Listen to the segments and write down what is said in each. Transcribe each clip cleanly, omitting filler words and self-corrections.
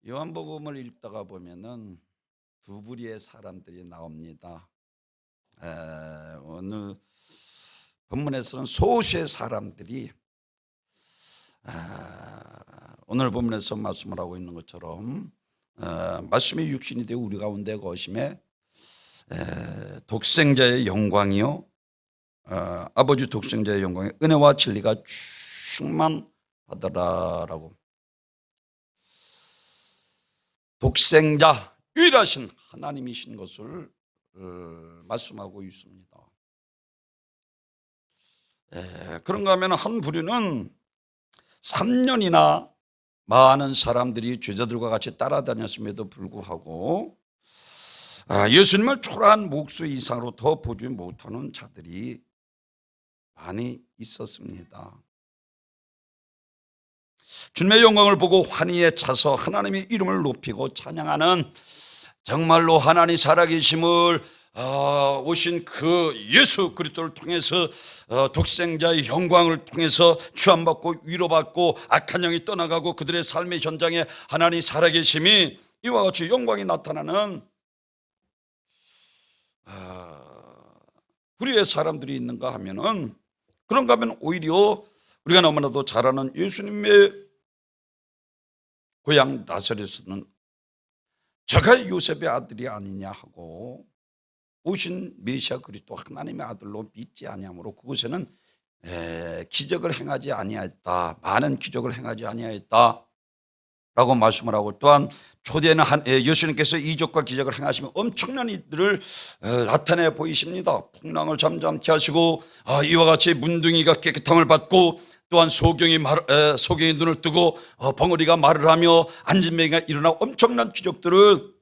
요한복음을 읽다가 보면은 두 부류의 사람들이 나옵니다. 오늘 본문에서는 소수의 사람들이 오늘 본문에서 말씀을 하고 있는 것처럼 말씀이 육신이 되어 우리 가운데 거심에 독생자의 영광이요 아버지 독생자의 영광에 은혜와 진리가 충만하더라라고. 독생자 유일하신 하나님이신 것을 말씀하고 있습니다. 그런가 하면 한 부류는 3년이나 많은 사람들이 제자들과 같이 따라다녔음에도 불구하고 예수님을 초라한 목수 이상으로 더 보지 못하는 자들이 많이 있었습니다. 주님의 영광을 보고 환희에 차서 하나님의 이름을 높이고 찬양하는, 정말로 하나님 살아계심을 오신 그 예수 그리스도를 통해서 독생자의 영광을 통해서 취함받고 위로받고 악한 영이 떠나가고 그들의 삶의 현장에 하나님 살아계심이 이와 같이 영광이 나타나는 우리의 사람들이 있는가 하면은, 그런가 하면 오히려 우리가 너무나도 잘 아는 예수님의 고향 나사렛에서는 저가 요셉의 아들이 아니냐 하고 오신 메시아 그리스도 하나님의 아들로 믿지 아니하므로 그곳에는 기적을 행하지 아니하였다, 많은 기적을 행하지 아니하였다 라고 말씀을 하고, 또한 초대에는 예수님께서 이적과 기적을 행하시며 엄청난 일들을 나타내 보이십니다. 풍랑을 잠잠케 하시고 이와 같이 문둥이가 깨끗함을 받고, 또한 소경이 눈을 뜨고 벙어리가 말을 하며 앉은 맹이가 일어나 엄청난 기적들을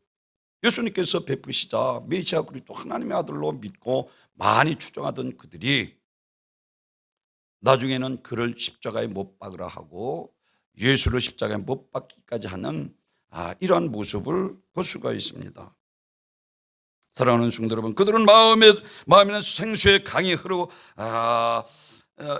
예수님께서 베푸시자 메시아 그리스도 하나님의 아들로 믿고 많이 추정하던 그들이 나중에는 그를 십자가에 못 박으라 하고 예수를 십자가에 못 박기까지 하는 이러한 모습을 볼 수가 있습니다. 사랑하는 성도 여러분, 그들은 마음에는 생수의 강이 흐르고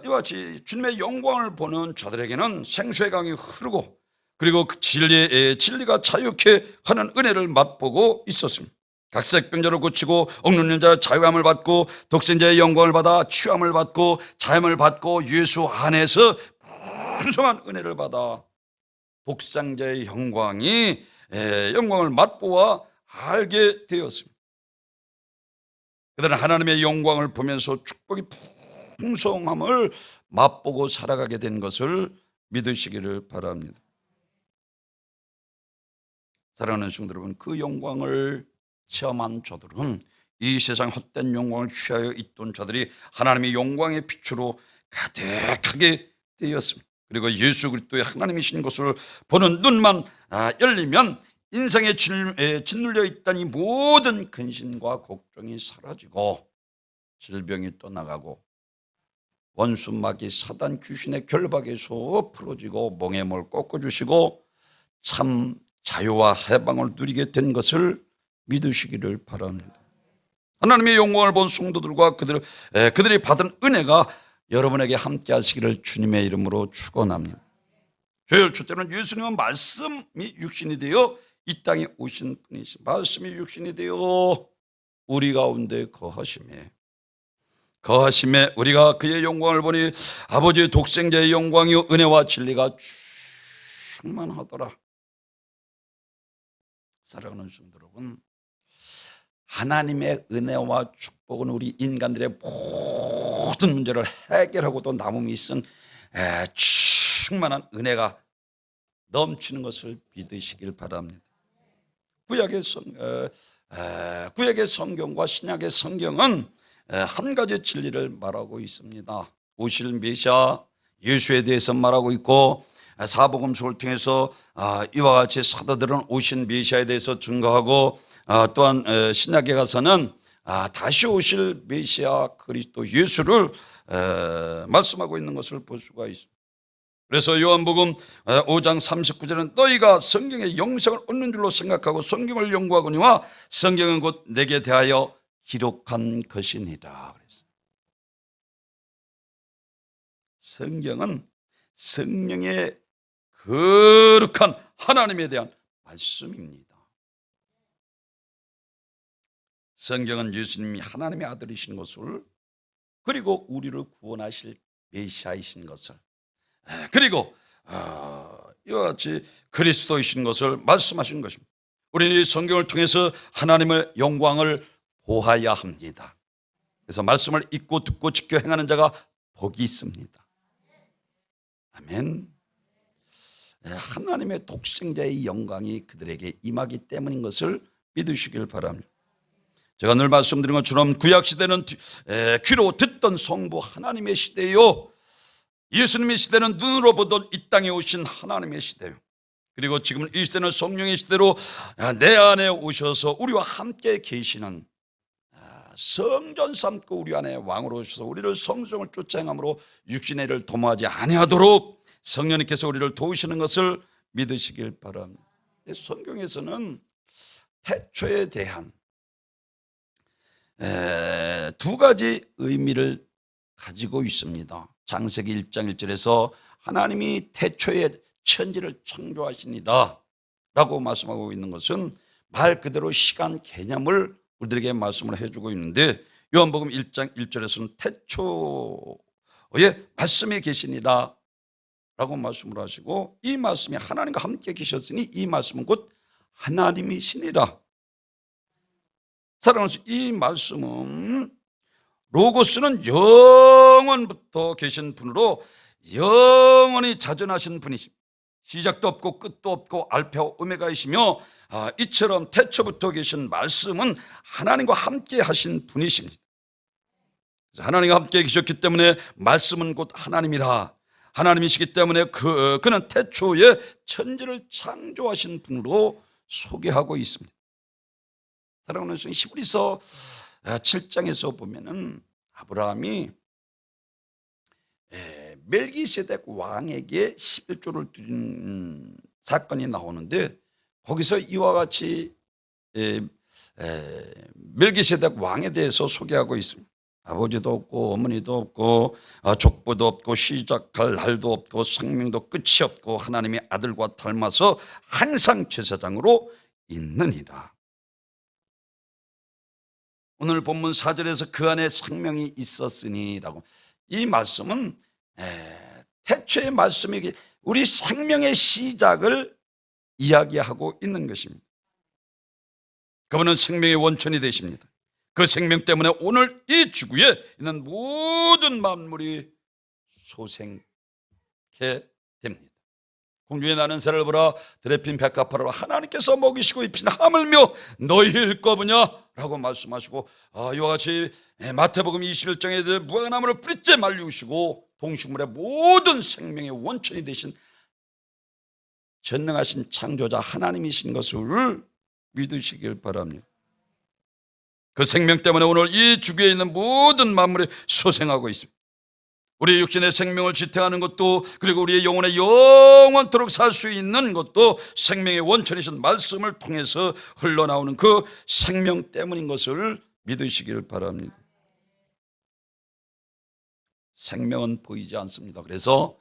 이와 같이 주님의 영광을 보는 자들에게는 생수의 강이 흐르고, 그리고 그 진리가 자유케 하는 은혜를 맛보고 있었습니다. 각색병자를 고치고 억눌린 자를 자유함을 받고 독생자의 영광을 받아 취함을 받고 자임을 받고 예수 안에서 풍성한 은혜를 받아 독생자의 영광을 맛보아 알게 되었습니다. 그들은 하나님의 영광을 보면서 축복이 풍성함을 맛보고 살아가게 된 것을 믿으시기를 바랍니다. 사랑하는 성도 여러분, 그 영광을 체험한 자들은 이 세상 헛된 영광을 취하여 있던 자들이 하나님의 영광의 빛으로 가득하게 되었습니다. 그리고 예수 그리스도의 하나님이신 것을 보는 눈만 열리면 인생에 짓눌려 있던 이 모든 근심과 걱정이 사라지고 질병이 떠나가고 원수 마귀 사단 귀신의 결박에서 풀어지고 멍에 뭘 꺾어주시고 참 자유와 해방을 누리게 된 것을 믿으시기를 바랍니다. 하나님의 영광을 본 성도들과 그들이 받은 은혜가 여러분에게 함께 하시기를 주님의 이름으로 축원합니다. 교회 때는 예수님은 말씀이 육신이 되어 이 땅에 오신 분이시, 말씀이 육신이 되어 우리 가운데 거하심에 우리가 그의 영광을 보니 아버지의 독생자의 영광이요 은혜와 진리가 충만하더라. 사랑하는 성도 여러분, 하나님의 은혜와 축복은 우리 인간들의 모든 문제를 해결하고도 남음이 있은 충만한 은혜가 넘치는 것을 믿으시길 바랍니다. 구약의 성경과 신약의 성경은 한 가지 진리를 말하고 있습니다. 오실 메시아 예수에 대해서 말하고 있고, 사복음서를 통해서 이와 같이 사도들은 오신 메시아에 대해서 증거하고, 또한 신약에 가서는 다시 오실 메시아 그리스도 예수를 말씀하고 있는 것을 볼 수가 있습니다. 그래서 요한복음 5장 39절은 너희가 성경의 영생을 얻는 줄로 생각하고 성경을 연구하거니와 성경은 곧 내게 대하여 기록한 것이니라. 성경은 성령의 거룩한 하나님에 대한 말씀입니다. 성경은 예수님이 하나님의 아들이신 것을, 그리고 우리를 구원하실 메시아이신 것을, 그리고 이와 같이 그리스도이신 것을 말씀하신 것입니다. 우리는 이 성경을 통해서 하나님의 영광을 보아야 합니다. 그래서 말씀을 읽고 듣고 지켜 행하는 자가 복이 있습니다. 아멘. 하나님의 독생자의 영광이 그들에게 임하기 때문인 것을 믿으시길 바랍니다. 제가 늘 말씀드린 것처럼 구약시대는 귀로 듣던 성부 하나님의 시대요, 예수님의 시대는 눈으로 보던 이 땅에 오신 하나님의 시대요, 그리고 지금 이 시대는 성령의 시대로 내 안에 오셔서 우리와 함께 계시는, 성전 삼고 우리 안에 왕으로 오셔서 우리를 성정을 쫓아 행함으로 육신의 일을 도모하지 아니하도록 성령님께서 우리를 도우시는 것을 믿으시길 바랍니다. 성경에서는 태초에 대한 두 가지 의미를 가지고 있습니다. 창세기 1장 1절에서 하나님이 태초에 천지를 창조하시니라 라고 말씀하고 있는 것은 말 그대로 시간 개념을 우리들에게 말씀을 해주고 있는데, 요한복음 1장 1절에서는 태초에 말씀이 계시니라 라고 말씀을 하시고, 이 말씀이 하나님과 함께 계셨으니 이 말씀은 곧 하나님이시니라. 사랑하는 이 말씀은 로고스는 영원부터 계신 분으로 영원히 자존하신 분이십니다. 시작도 없고 끝도 없고 알파와 오메가이시며, 이처럼 태초부터 계신 말씀은 하나님과 함께 하신 분이십니다. 하나님과 함께 계셨기 때문에 말씀은 곧 하나님이라, 하나님이시기 때문에 그는 태초에 천지를 창조하신 분으로 소개하고 있습니다. 사랑하는 성도, 히브리서 7장에서 보면은 아브라함이 멜기세덱 왕에게 11조를 드린 사건이 나오는데, 거기서 이와 같이 멜기세덱 왕에 대해서 소개하고 있습니다. 아버지도 없고 어머니도 없고 족보도 없고 시작할 날도 없고 생명도 끝이 없고 하나님의 아들과 닮아서 항상 제사장으로 있느니라. 오늘 본문 4절에서 그 안에 생명이 있었으니라고, 이 말씀은 태초의 말씀이 우리 생명의 시작을 이야기하고 있는 것입니다. 그분은 생명의 원천이 되십니다. 그 생명 때문에 오늘 이 지구에 있는 모든 만물이 소생케 됩니다. 공중에 나는 새를 보라, 들에 핀 백합화를 하나님께서 먹이시고 입힌 하물며 너희일 거부냐 라고 말씀하시고, 이와 같이 마태복음 21장에 무화과나무를 뿌리째 말리우시고 동식물의 모든 생명의 원천이 되신 전능하신 창조자 하나님이신 것을 믿으시길 바랍니다. 그 생명 때문에 오늘 이 지구에 있는 모든 만물이 소생하고 있습니다. 우리의 육신의 생명을 지탱하는 것도, 그리고 우리의 영혼의 영원토록 살 수 있는 것도 생명의 원천이신 말씀을 통해서 흘러나오는 그 생명 때문인 것을 믿으시길 바랍니다. 생명은 보이지 않습니다. 그래서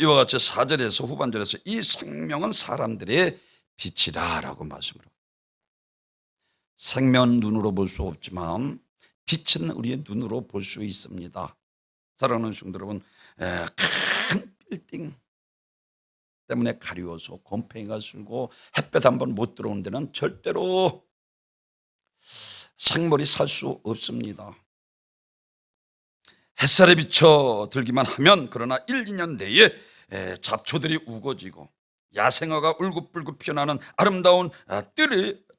이와 같이 4절에서 후반절에서 이 생명은 사람들의 빛이라 라고 말씀을 합니다. 생명은 눈으로 볼 수 없지만 빛은 우리의 눈으로 볼 수 있습니다. 사랑하는 성도 여러분, 큰 빌딩 때문에 가려워서 곰팡이가 슬고 햇볕 한번 못 들어오는 데는 절대로 생물이 살 수 없습니다. 햇살에 비쳐 들기만 하면, 그러나 1, 2년 내에 잡초들이 우거지고 야생화가 울긋불긋 피어나는 아름다운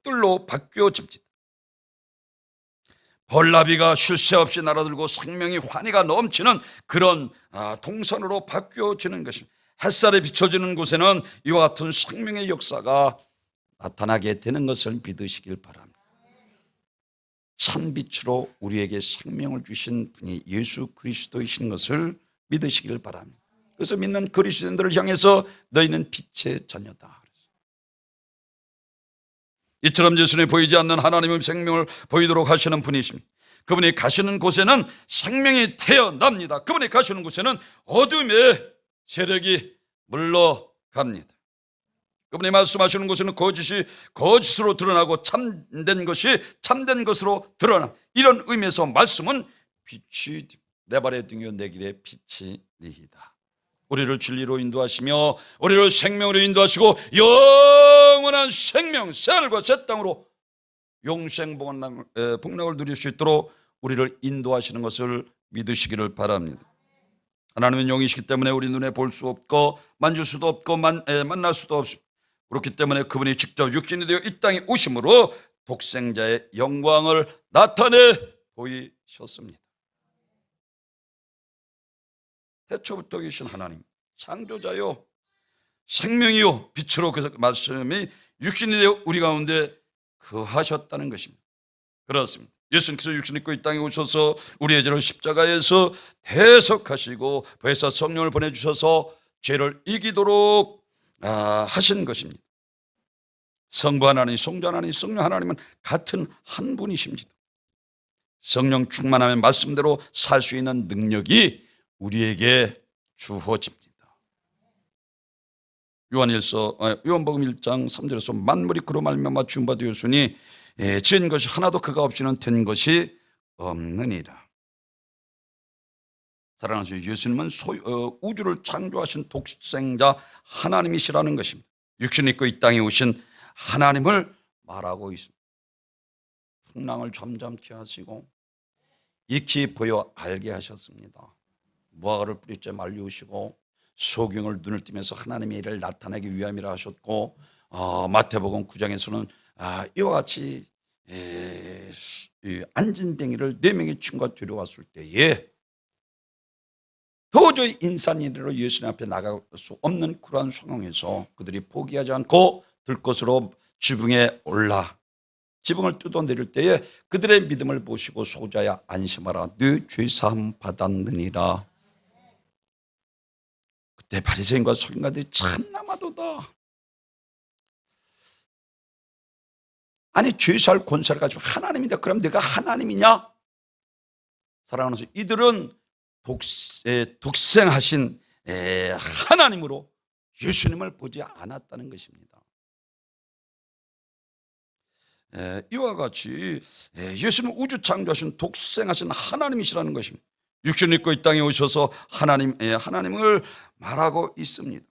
뜰로 바뀌어집니다. 벌나비가 쉴 새 없이 날아들고 생명이 환희가 넘치는 그런 동산으로 바뀌어지는 것입니다. 햇살에 비춰지는 곳에는 이와 같은 생명의 역사가 나타나게 되는 것을 믿으시길 바랍니다. 찬빛으로 우리에게 생명을 주신 분이 예수 그리스도이신 것을 믿으시길 바랍니다. 그래서 믿는 그리스도인들을 향해서 너희는 빛의 자녀다. 이처럼 예수님이 보이지 않는 하나님의 생명을 보이도록 하시는 분이십니다. 그분이 가시는 곳에는 생명이 태어납니다. 그분이 가시는 곳에는 어둠의 세력이 물러갑니다. 그분이 말씀하시는 것은 거짓이 거짓으로 드러나고 참된 것이 참된 것으로 드러나. 이런 의미에서 말씀은 빛이 내 발의 등이요 내 길의 빛이 니이다. 우리를 진리로 인도하시며 우리를 생명으로 인도하시고 영원한 생명 새하늘과 새 땅으로 영생 복락을 누릴 수 있도록 우리를 인도하시는 것을 믿으시기를 바랍니다. 하나님은 영이시기 때문에 우리 눈에 볼 수 없고 만질 수도 없고 만날 수도 없습니다. 그렇기 때문에 그분이 직접 육신이 되어 이 땅에 오심으로 독생자의 영광을 나타내 보이셨습니다. 태초부터 계신 하나님, 창조자요 생명이요 빛으로 그 말씀이 육신이 되어 우리 가운데 거하셨다는 것입니다. 그렇습니다. 예수님께서 육신 입고 이 땅에 오셔서 우리의 죄를 십자가에서 대속하시고 부에서 성령을 보내주셔서 죄를 이기도록 하신 것입니다. 성부 하나님, 성자 하나님, 성령 하나님은 같은 한 분이십니다. 성령 충만하면 말씀대로 살 수 있는 능력이 우리에게 주어집니다. 요한복음 1장 3절에서 만물이 그로 말미암아 지은 바 되었으니 지은 것이 하나도 그가 없이는 된 것이 없느니라. 사랑하는 예수님은 우주를 창조하신 독생자 하나님이시라는 것입니다. 육신 입고 이 땅에 오신 하나님을 말하고 있습니다. 풍랑을 잠잠케 하시고 익히 보여 알게 하셨습니다. 무화과를 뿌리째 말리우시고 소경을 눈을 뜨면서 하나님의 일을 나타내기 위함이라 하셨고, 마태복음 9장에서는 이와 같이 안진뱅이를 4명의 친구가 데려왔을 때에 도저히 인산이로 예수님 앞에 나갈 수 없는 그러한 상황에서 그들이 포기하지 않고 들것으로 지붕에 올라 지붕을 뜯어내릴 때에 그들의 믿음을 보시고 소자야 안심하라 네 죄사함 받았느니라. 그때 바리새인과 서기관들이 참나마도다. 아니 죄사할 권세를 가지고 하나님이다. 그럼 내가 하나님이냐? 사랑하는 이들은 독생하신 하나님으로 예수님을 보지 않았다는 것입니다. 이와 같이 예수님은 우주 창조하신 독생하신 하나님이시라는 것입니다. 육신 입고 이 땅에 오셔서 하나님을 말하고 있습니다.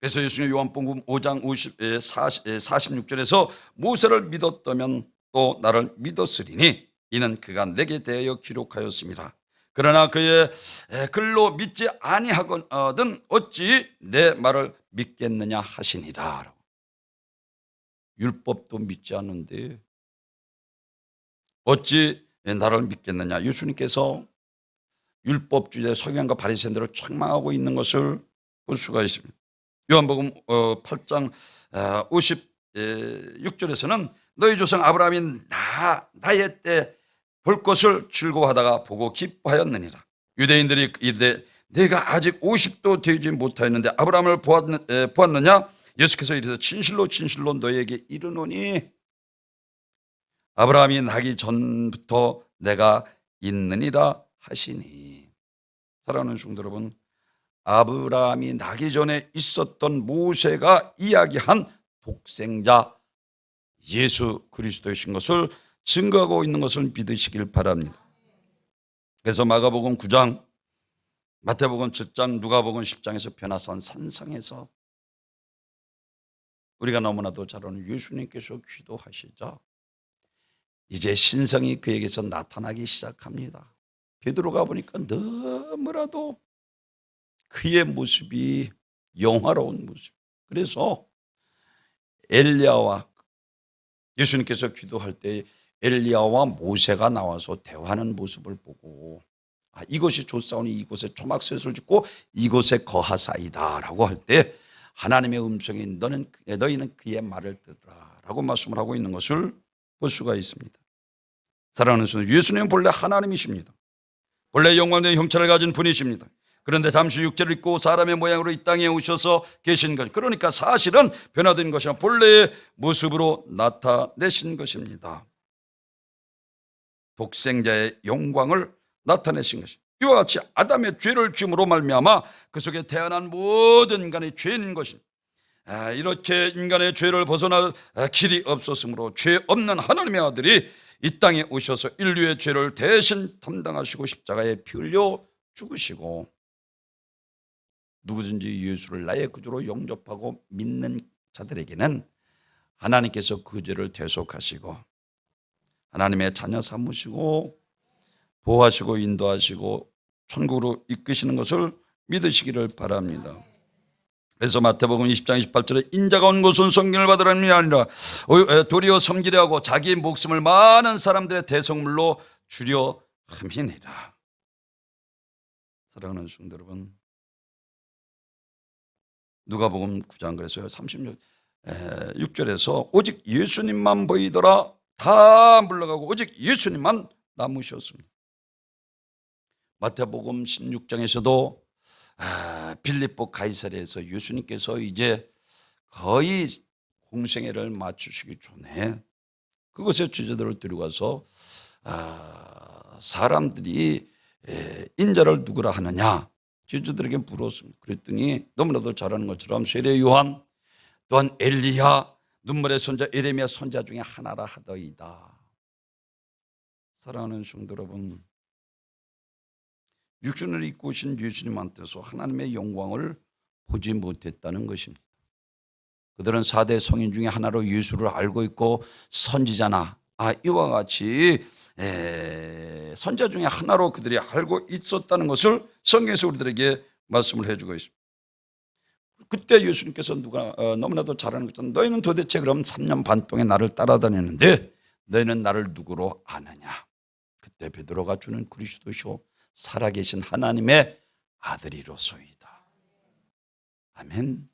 그래서 예수님 요한복음 5장 46절에서 모세를 믿었다면 또 나를 믿었으리니 이는 그가 내게 대하여 기록하였습니다. 그러나 그의 글로 믿지 아니하거든 어찌 내 말을 믿겠느냐 하시니라. 율법도 믿지 않는데 어찌 나를 믿겠느냐. 예수님께서 율법주의 서기관과 바리새인들을 책망하고 있는 것을 볼 수가 있습니다. 요한복음 8장 56절에서는 너희 조상 아브라함이 나의 때 볼 것을 즐거워하다가 보고 기뻐하였느니라. 유대인들이 이르되 내가 아직 50도 되지 못하였는데 아브라함을 보았느냐? 예수께서 이르셔서 진실로 진실로 너희에게 이르노니 아브라함이 나기 전부터 내가 있느니라 하시니. 사랑하는 성도 여러분, 아브라함이 나기 전에 있었던 모세가 이야기한 독생자 예수 그리스도이신 것을 증거하고 있는 것을 믿으시길 바랍니다. 그래서 마가복음 9장, 마태복음 7장, 누가복음 10장에서 변화산 산상에서 우리가 너무나도 잘 아는 예수님께서 기도하시자 이제 신성이 그에게서 나타나기 시작합니다. 베드로가 보니까 너무나도 그의 모습이 영화로운 모습. 그래서 엘리야와 예수님께서 기도할 때 엘리야와 모세가 나와서 대화하는 모습을 보고 이것이 좋사오니 이곳에 초막셋을 짓고 이곳에 거하사이다 라고 할 때 하나님의 음성이 너희는 그의 말을 듣으라 라고 말씀을 하고 있는 것을 볼 수가 있습니다. 사랑하는 성도, 예수님은 본래 하나님이십니다. 본래 영광된 형체를 가진 분이십니다. 그런데 잠시 육체를 입고 사람의 모양으로 이 땅에 오셔서 계신 것, 그러니까 사실은 변화된 것이 아니라 본래의 모습으로 나타내신 것입니다. 독생자의 영광을 나타내신 것입니다. 이와 같이 아담의 죄를 지음으로 말미암아 그 속에 태어난 모든 인간의 죄인 것입니다. 이렇게 인간의 죄를 벗어날 길이 없었으므로 죄 없는 하나님의 아들이 이 땅에 오셔서 인류의 죄를 대신 담당하시고 십자가에 피 흘려 죽으시고, 누구든지 예수를 나의 구주로 영접하고 믿는 자들에게는 하나님께서 그 죄를 대속하시고 하나님의 자녀 삼으시고 보호하시고 인도하시고 천국으로 이끄시는 것을 믿으시기를 바랍니다. 그래서 마태복음 20장 28절에 인자가 온 것은 성경을 받으라는 게 아니라 도리어 섬기려 하고 자기의 목숨을 많은 사람들의 대속물로 주려 함이니라. 사랑하는 성도 여러분, 누가복음 9장 그래서요 36절에서 오직 예수님만 보이더라 다 물러가고 오직 예수님만 남으셨습니다. 마태복음 16장에서도 빌립보 가이사랴에서 예수님께서 이제 거의 공생애를 마치시기 전에 그것의 제자들을 데려가서 사람들이 인자를 누구라 하느냐 제자들에게 물었습니다. 그랬더니 너무나도 잘 아는 것처럼 세례 요한 또한 엘리야 눈물의 손자 에레미야 손자 중에 하나라 하더이다. 사랑하는 성도 여러분, 육신을 입고 오신 예수님한테서 하나님의 영광을 보지 못했다는 것입니다. 그들은 4대 성인 중에 하나로 예수를 알고 있고 선지자나 이와 같이 선지자 중에 하나로 그들이 알고 있었다는 것을 성경에서 우리들에게 말씀을 해주고 있습니다. 그때 예수님께서 너무나도 잘 아는 것처럼 너희는 도대체 그럼 3년 반 동안 나를 따라다녔는데 너희는 나를 누구로 아느냐. 그때 베드로가 주는 그리스도시오 살아계신 하나님의 아들이로소이다. 아멘.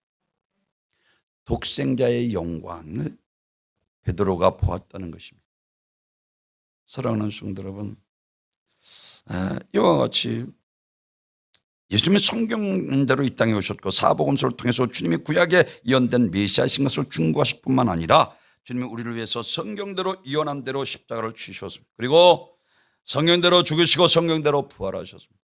독생자의 영광을 베드로가 보았다는 것입니다. 사랑하는 성도 여러분, 이와 같이 예수님이 성경대로 이 땅에 오셨고 사복음서를 통해서 주님이 구약에 예언된 메시아신 것을 증거하실 뿐만 아니라 주님이 우리를 위해서 성경대로 예언한 대로 십자가를 지셨습니다. 그리고 성경대로 죽으시고 성경대로 부활하셨습니다.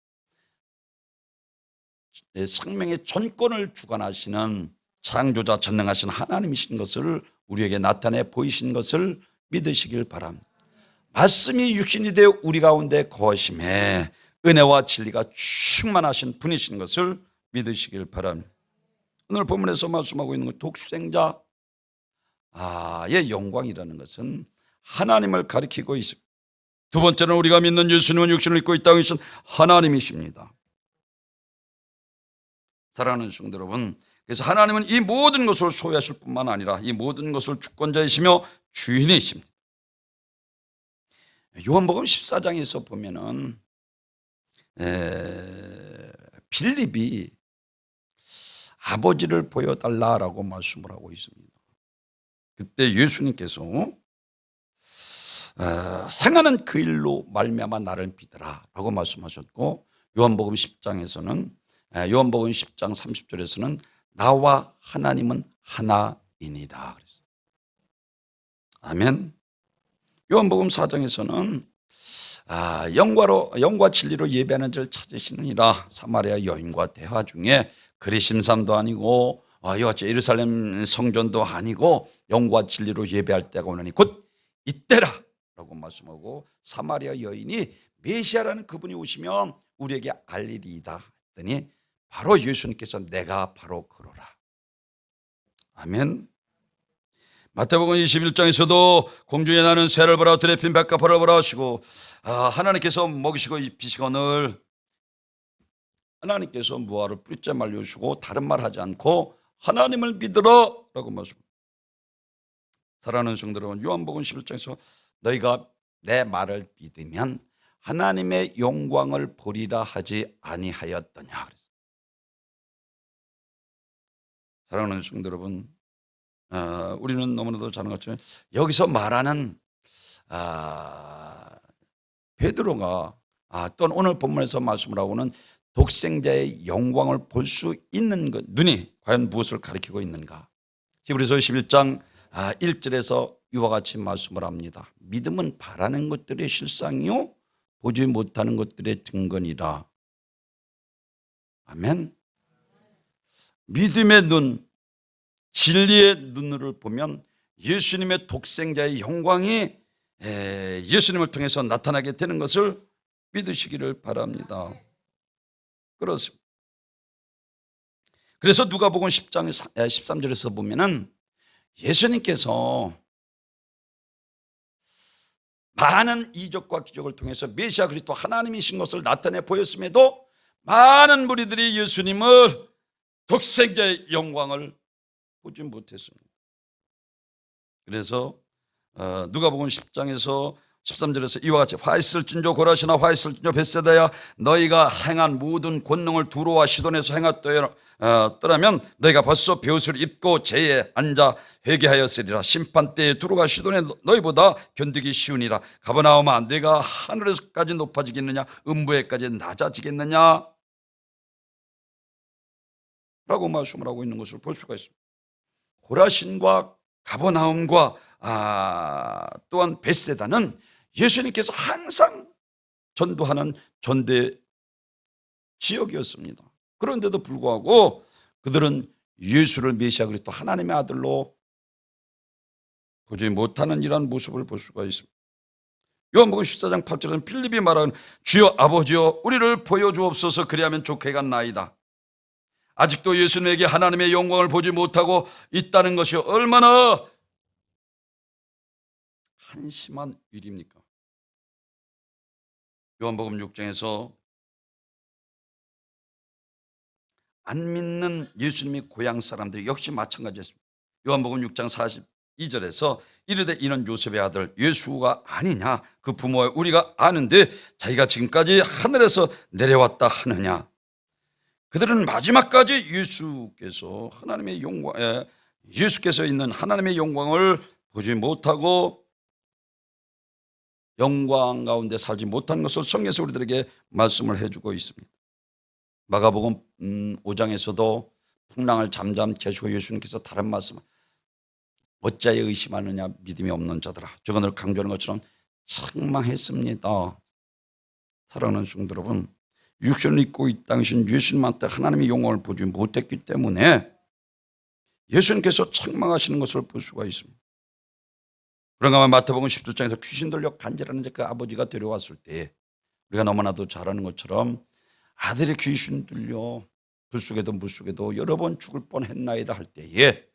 생명의 전권을 주관하시는 창조자 전능하신 하나님이신 것을 우리에게 나타내 보이신 것을 믿으시길 바랍니다. 말씀이 육신이 되어 우리 가운데 거하심에 은혜와 진리가 충만하신 분이신 것을 믿으시길 바랍니다. 오늘 본문에서 말씀하고 있는 것 독생자의 영광이라는 것은 하나님을 가리키고 있습니다. 두 번째는 우리가 믿는 예수님은 육신을 입고 이 땅에 계신 하나님이십니다. 사랑하는 성도 여러분, 그래서 하나님은 이 모든 것을 소유하실 뿐만 아니라 이 모든 것을 주권자이시며 주인이십니다. 요한복음 14장에서 보면은 빌립이 아버지를 보여달라라고 말씀을 하고 있습니다. 그때 예수님께서 행하는 그 일로 말미암아 나를 믿으라라고 말씀하셨고, 요한복음 10장 30절에서는 나와 하나님은 하나이니라 그랬어요. 아멘. 요한복음 4장에서는 영과 진리로 예배하는 자를 찾으시느니라. 사마리아 여인과 대화 중에 그리심산도 아니고 이와 같이 예루살렘 성전도 아니고 영과 진리로 예배할 때가 오느니 곧 이때라 라고 말씀하고, 사마리아 여인이 메시아라는 그분이 오시면 우리에게 알리리이다 했더니 바로 예수님께서 내가 바로 그러라. 아멘. 마태복음 21장에서도 공중에 나는 새를 보라 들에 핀 백합화를 보라 하시고, 하나님께서 먹이시고 입히시거늘 하나님께서 무화를 뿌리째 말려주시고 다른 말 하지 않고 하나님을 믿으라 라고 말씀합니다. 사랑하는 성도 여러분, 요한복음 11장에서 너희가 내 말을 믿으면 하나님의 영광을 보리라 하지 아니하였더냐 그랬어요. 사랑하는 성도 여러분, 우리는 너무나도 잘 아는 것처럼 여기서 말하는 베드로가 또는 오늘 본문에서 말씀을 하고는 독생자의 영광을 볼 수 있는 것, 눈이 과연 무엇을 가리키고 있는가? 히브리서 11장 1절에서 이와 같이 말씀을 합니다. 믿음은 바라는 것들의 실상이요 보지 못하는 것들의 증거니라. 아멘. 믿음의 눈, 진리의 눈으로 보면 예수님의 독생자의 영광이 예수님을 통해서 나타나게 되는 것을 믿으시기를 바랍니다. 그렇습니다. 그래서 누가복음 10장 13절에서 보면은 예수님께서 많은 이적과 기적을 통해서 메시아 그리스도 하나님이신 것을 나타내 보였음에도 많은 무리들이 예수님을 독생자의 영광을 보지 못했습니다. 그래서 누가복음 10장에서 13절에서 이와 같이 화 있을진저 고라시나 화 있을진저 벳세다야 너희가 행한 모든 권능을 두로와 시돈에서 행했더라면 너희가 벌써 벼슬을 입고 제에 앉아 회개하였으리라. 심판때에 두로가 시돈에 너희보다 견디기 쉬우니라. 가버나움아 내가 하늘에서까지 높아지겠느냐 음부에까지 낮아지겠느냐 라고 말씀을 하고 있는 것을 볼 수가 있습니다. 고라신과 가버나움과 또한 벳세다는 예수님께서 항상 전도하는 전대 지역이었습니다. 그런데도 불구하고 그들은 예수를 메시아 그리스도 하나님의 아들로 보지 못하는 이러한 모습을 볼 수가 있습니다. 요한복음 14장 8절에는 필립이 말하는 주여 아버지여 우리를 보여주옵소서 그리하면 좋겠나이다. 아직도 예수님에게 하나님의 영광을 보지 못하고 있다는 것이 얼마나 한심한 일입니까? 요한복음 6장에서 안 믿는 예수님의 고향 사람들이 역시 마찬가지였습니다. 요한복음 6장 42절에서 이르되 이는 요셉의 아들 예수가 아니냐 그 부모와 우리가 아는데 자기가 지금까지 하늘에서 내려왔다 하느냐. 그들은 마지막까지 예수께서 하나님의 영광, 예수께서 있는 하나님의 영광을 보지 못하고 영광 가운데 살지 못한 것을 성경에서 우리들에게 말씀을 해주고 있습니다. 마가복음 5장에서도 풍랑을 잠잠케 하시고 예수님께서 다른 말씀을 어찌하여 의심하느냐 믿음이 없는 자들아 저건을 강조하는 것처럼 책망했습니다. 사랑하는 성도 여러분, 육신을 입고 이 땅이신 예수님한테 하나님의 영광을 보지 못했기 때문에 예수님께서 책망하시는 것을 볼 수가 있습니다. 그런가 하면 마태복음 17장에서 귀신 들려 간절하는 그 아버지가 데려왔을 때 우리가 너무나도 잘 아는 것처럼 아들이 귀신 들려 불속에도 물속에도 여러 번 죽을 뻔했나이다 할 때에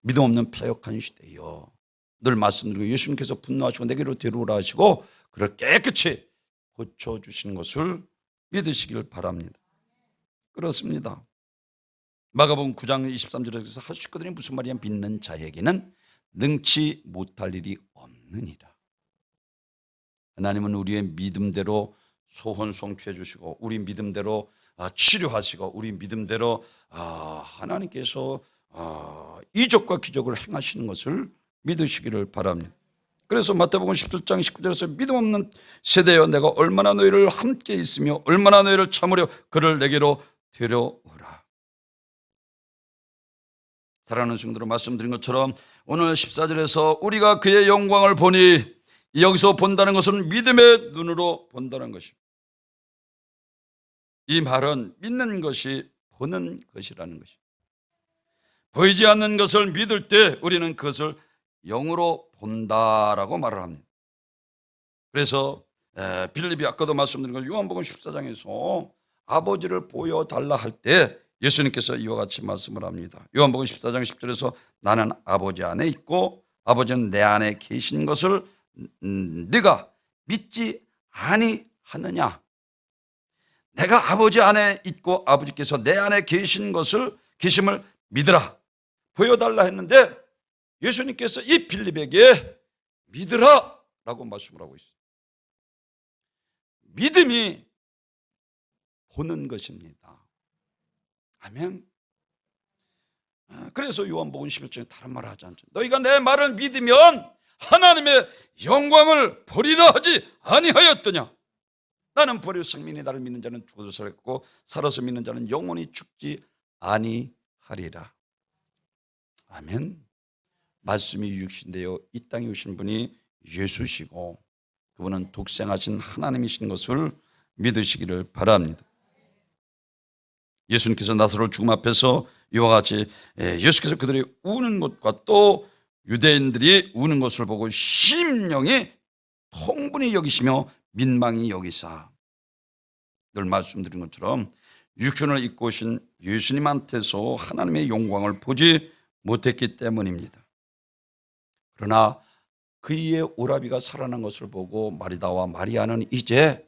믿음 없는 패역한 시대여 늘 말씀드리고 예수님께서 분노하시고 내게로 데려오라 하시고 그를 깨끗이 고쳐주시는 것을 믿으시길 바랍니다. 그렇습니다. 마가복음 9장 23절에서 할 수 있거든요. 무슨 말이냐 믿는 자에게는 능치 못할 일이 없느니라. 하나님은 우리의 믿음대로 소원 성취해 주시고 우리 믿음대로 치료하시고 우리 믿음대로 하나님께서 이적과 기적을 행하시는 것을 믿으시기를 바랍니다. 그래서 마태복음 17장 19절에서 믿음 없는 세대여 내가 얼마나 너희를 함께 있으며 얼마나 너희를 참으려 그를 내게로 데려오라. 사랑하는 성도로 말씀드린 것처럼 오늘 14절에서 우리가 그의 영광을 보니 여기서 본다는 것은 믿음의 눈으로 본다는 것입니다. 이 말은 믿는 것이 보는 것이라는 것입니다. 보이지 않는 것을 믿을 때 우리는 그것을 영으로 본다라고 말을 합니다. 그래서 빌립이 아까도 말씀드린 것 요한복음 14장에서 아버지를 보여달라 할 때 예수님께서 이와 같이 말씀을 합니다. 요한복음 14장 10절에서 나는 아버지 안에 있고 아버지는 내 안에 계신 것을 네가 믿지 아니하느냐. 내가 아버지 안에 있고 아버지께서 내 안에 계심을 믿으라. 보여달라 했는데 예수님께서 이 빌립에게 믿으라 라고 말씀을 하고 있어요. 믿음이 보는 것입니다. 아멘. 그래서 요한복음 11장에 다른 말을 하지 않죠. 너희가 내 말을 믿으면 하나님의 영광을 보리라 하지 아니하였더냐. 나는 보리로 생명이 나를 믿는 자는 죽어도 살겠고 살아서 믿는 자는 영원히 죽지 아니하리라. 아멘. 말씀이 육신되어 이 땅에 오신 분이 예수시고 그분은 독생하신 하나님이신 것을 믿으시기를 바랍니다. 예수님께서 나사로 죽음 앞에서 이와 같이 예수께서 그들이 우는 것과 또 유대인들이 우는 것을 보고 심령이 통분히 여기시며 민망히 여기사, 늘 말씀드린 것처럼 육신을 입고 오신 예수님한테서 하나님의 영광을 보지 못했기 때문입니다. 그러나 그의 오라비가 살아난 것을 보고 마리다와 마리아는 이제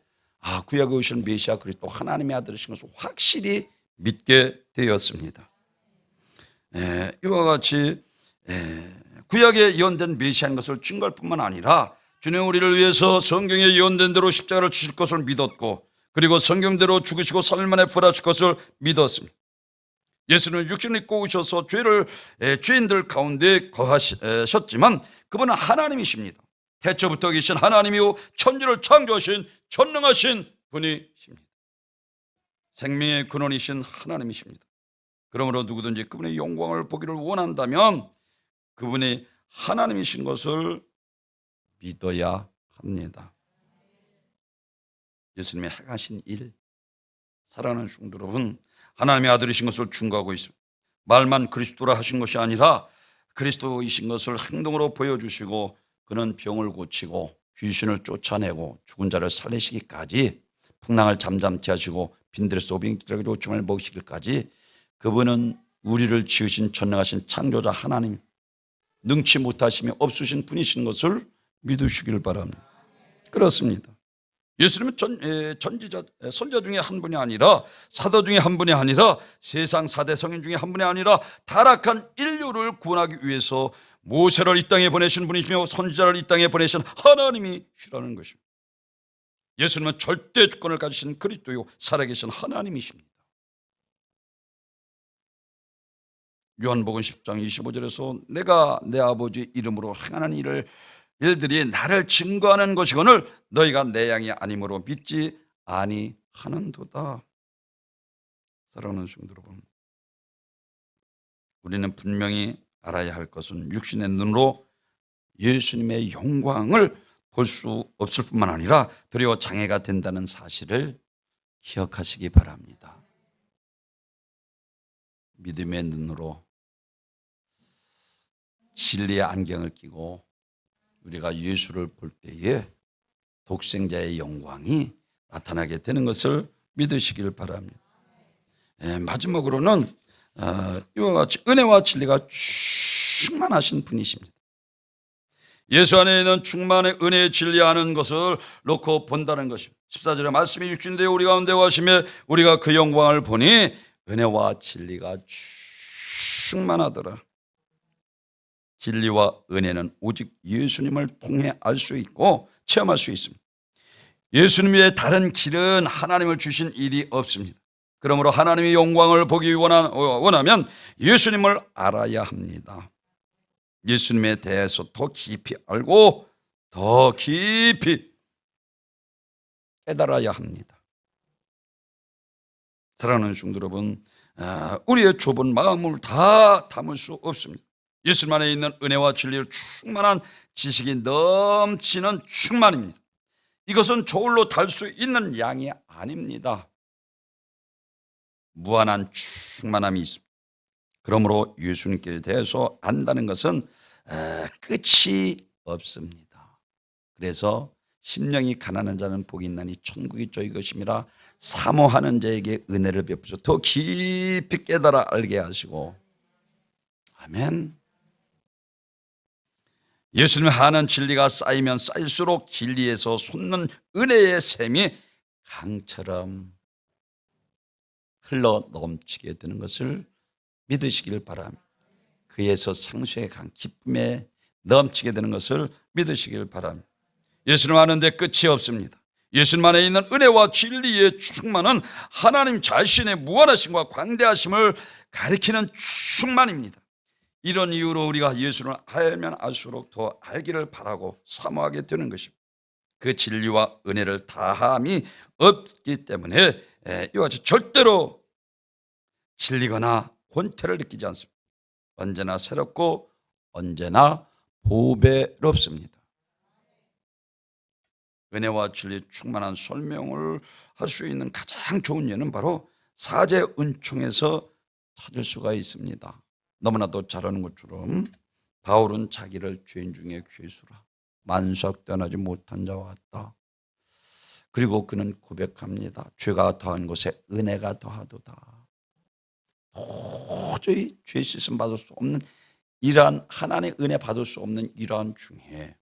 구약에 오신 메시아 그리스도 하나님의 아들이신 것을 확실히 믿게 되었습니다. 이와 같이 구약에 예언된 메시아인 것을 증거할 뿐만 아니라 주님 우리를 위해서 성경에 예언된 대로 십자가를 지실 것을 믿었고, 그리고 성경대로 죽으시고 3일 만에 부활하실 것을 믿었습니다. 예수는 육신을 입고 오셔서 죄인들 가운데 거하셨지만 그분은 하나님이십니다. 태초부터 계신 하나님이요 천지를 창조하신 전능하신 분이십니다. 생명의 근원이신 하나님이십니다. 그러므로 누구든지 그분의 영광을 보기를 원한다면 그분이 하나님이신 것을 믿어야 합니다. 예수님의 행하신 일, 사랑하는 성도 여러분, 하나님의 아들이신 것을 증거하고 있습니다. 말만 그리스도라 하신 것이 아니라 그리스도이신 것을 행동으로 보여주시고, 그는 병을 고치고 귀신을 쫓아내고 죽은 자를 살리시기까지, 풍랑을 잠잠케 하시고 빈들에서 오병이들에게 오침을 먹이시기까지, 그분은 우리를 지으신 전능하신 창조자 하나님, 능치 못하시며 없으신 분이신 것을 믿으시길 바랍니다. 그렇습니다. 예수님은 선지자 중에 한 분이 아니라, 사도 중에 한 분이 아니라, 세상 4대 성인 중에 한 분이 아니라 타락한 인류를 구원하기 위해서 모세를 이 땅에 보내신 분이시며 선지자를 이 땅에 보내신 하나님이시라는 것입니다. 예수님은 절대 주권을 가지신 그리스도요 살아계신 하나님이십니다. 요한복음 10장 25절에서 내가 내 아버지 이름으로 행하는 일들이 나를 증거하는 것이거늘 너희가 내 양이 아니므로 믿지 아니하는도다. 사랑하는 성도 여러분, 우리는 분명히 알아야 할 것은 육신의 눈으로 예수님의 영광을 볼 수 없을 뿐만 아니라 도리어 장애가 된다는 사실을 기억하시기 바랍니다. 믿음의 눈으로 진리의 안경을 끼고 우리가 예수를 볼 때에 독생자의 영광이 나타나게 되는 것을 믿으시길 바랍니다. 마지막으로는 이와 같이 은혜와 진리가 충만하신 분이십니다. 예수 안에 있는 충만의 은혜의 진리하는 것을 놓고 본다는 것입니다. 14절에 말씀이 육신되어 우리 가운데 와심에 우리가 그 영광을 보니 은혜와 진리가 충만하더라. 진리와 은혜는 오직 예수님을 통해 알 수 있고 체험할 수 있습니다. 예수님 외에 다른 길은 하나님을 주신 일이 없습니다. 그러므로 하나님의 영광을 보기 원하면 예수님을 알아야 합니다. 예수님에 대해서 더 깊이 알고 더 깊이 깨달아야 합니다. 사랑하는 성도 여러분, 우리의 좁은 마음을 다 담을 수 없습니다. 예수님 안에 있는 은혜와 진리를 충만한 지식이 넘치는 충만입니다. 이것은 저울로 달 수 있는 양이 아닙니다. 무한한 충만함이 있습니다. 그러므로 예수님께 대해서 안다는 것은 끝이 없습니다. 그래서 심령이 가난한 자는 복이 있나니 천국이 저희 것임이라. 사모하는 자에게 은혜를 베푸셔 더 깊이 깨달아 알게 하시고. 아멘. 예수님을 아는 진리가 쌓이면 쌓일수록 진리에서 솟는 은혜의 샘이 강처럼 흘러 넘치게 되는 것을 믿으시길 바랍니다. 그에서 상수의 강, 기쁨에 넘치게 되는 것을 믿으시길 바랍니다. 예수님 아는데 끝이 없습니다. 예수님 안에 있는 은혜와 진리의 충만은 하나님 자신의 무한하심과 광대하심을 가리키는 충만입니다. 이런 이유로 우리가 예수를 알면 알수록 더 알기를 바라고 사모하게 되는 것입니다. 그 진리와 은혜를 다함이 없기 때문에 이와 같이 절대로 질리거나 권태를 느끼지 않습니다. 언제나 새롭고 언제나 보배롭습니다. 은혜와 진리 충만한 설명을 할 수 있는 가장 좋은 예는 바로 사제 은총에서 찾을 수가 있습니다. 너무나도 잘 아는 것처럼 바울은 자기를 죄인 중에 괴수라 만수학 떠나지 못한 자와 같다. 그리고 그는 고백합니다. 죄가 더한 곳에 은혜가 더하도다. 도저히 죄 씻음 받을 수 없는 이러한 하나님의 은혜 받을 수 없는 이러한 중에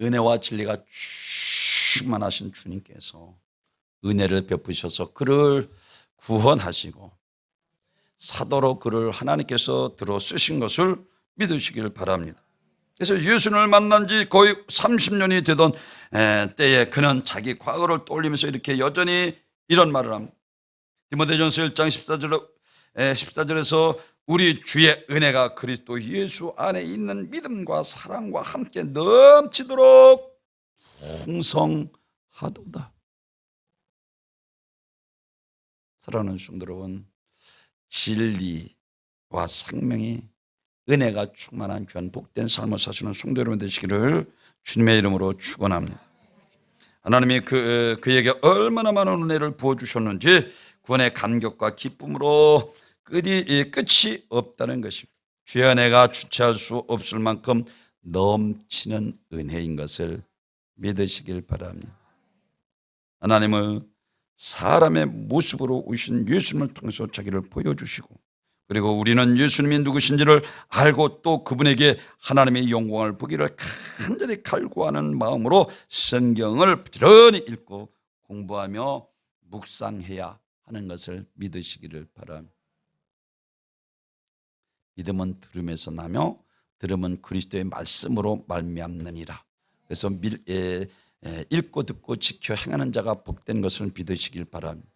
은혜와 진리가 충만하신 주님께서 은혜를 베푸셔서 그를 구원하시고 사도로 그를 하나님께서 들어 쓰신 것을 믿으시길 바랍니다. 그래서 예수님을 만난 지 거의 30년이 되던 때에 그는 자기 과거를 떠올리면서 이렇게 여전히 이런 말을 합니다. 디모데전서 1장 14절에서 우리 주의 은혜가 그리스도 예수 안에 있는 믿음과 사랑과 함께 넘치도록 풍성하도다. 사랑하는 성도 여러분, 진리와 생명이 은혜가 충만한 귀한 복된 삶을 사시는 성도 여러분 되시기를 주님의 이름으로 축원합니다. 하나님이 그에게 얼마나 많은 은혜를 부어주셨는지 구원의 감격과 기쁨으로 끝이 없다는 것입니다. 주의 은혜가 주체할 수 없을 만큼 넘치는 은혜인 것을 믿으시길 바랍니다. 하나님은 사람의 모습으로 오신 예수님을 통해서 자기를 보여주시고 그리고 우리는 예수님이 누구신지를 알고 또 그분에게 하나님의 영광을 보기를 간절히 갈구하는 마음으로 성경을 부지런히 읽고 공부하며 묵상해야 하는 것을 믿으시기를 바랍니다. 믿음은 들음에서 나며 들음은 그리스도의 말씀으로 말미암느니라. 그래서 읽고 듣고 지켜 행하는 자가 복된 것을 믿으시길 바랍니다.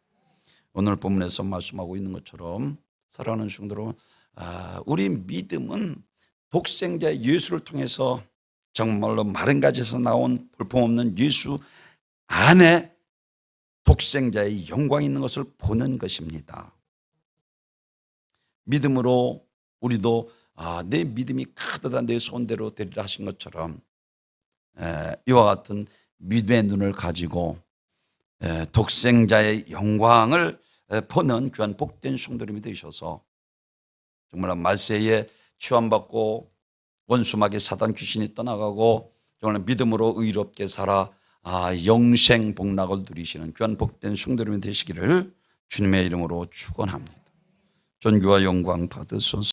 오늘 본문에서 말씀하고 있는 것처럼 사랑하는 성도 여러분, 우리 믿음은 독생자 예수를 통해서 정말로 마른 가지에서 나온 볼품없는 예수 안에 독생자의 영광이 있는 것을 보는 것입니다. 믿음으로 우리도 내 믿음이 크다 내 손대로 되리라 하신 것처럼 이와 같은 믿음의 눈을 가지고 독생자의 영광을 보는 귀한 복된 성도님이 되셔서 정말 말세에 치환받고 원수마귀 사단 귀신이 떠나가고 정말 믿음으로 의롭게 살아 영생 복락을 누리시는 귀한 복된 성도님이 되시기를 주님의 이름으로 축원합니다. 존귀와 영광 받으소서.